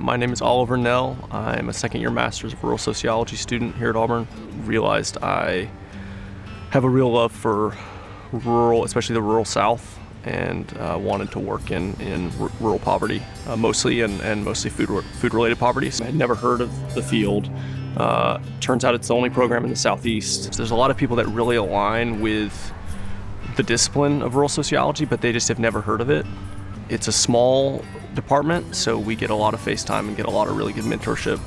My name is Oliver Nell. I'm a second-year Master's of Rural Sociology student here at Auburn. Realized I have a real love for rural, especially the rural South, and wanted to work in rural poverty, mostly food-related poverty. I had never heard of the field. Turns out it's the only program in the Southeast. There's a lot of people that really align with the discipline of rural sociology, but they just have never heard of it. It's a small department, so we get a lot of face time and get a lot of really good mentorship.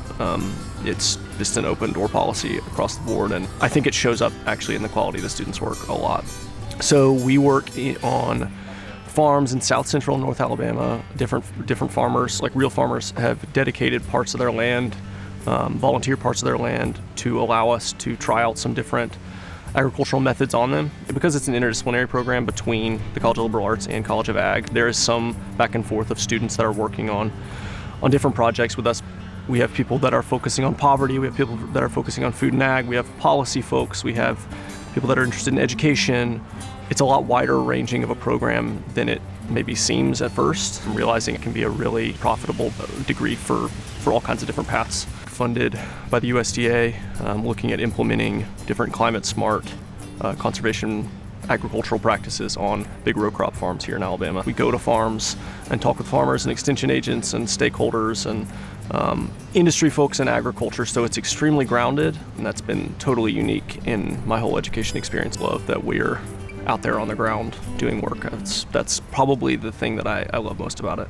It's just an open door policy across the board, and I think it shows up actually in the quality of the students' work a lot. So we work on farms in South Central and North Alabama. Different farmers, like real farmers, have dedicated parts of their land, volunteer parts of their land, to allow us to try out some different agricultural methods on them. Because it's an interdisciplinary program between the College of Liberal Arts and College of Ag, there is some back and forth of students that are working on different projects with us. We have people that are focusing on poverty, we have people that are focusing on food and ag, we have policy folks, we have people that are interested in education. It's a lot wider ranging of a program than it maybe seems at first. I'm realizing it can be a really profitable degree for all kinds of different paths. Funded by the USDA, looking at implementing different climate-smart conservation agricultural practices on big row crop farms here in Alabama. We go to farms and talk with farmers and extension agents and stakeholders and industry folks in agriculture, so it's extremely grounded, and that's been totally unique in my whole education experience. Love that we're out there on the ground doing work. That's probably the thing that I love most about it.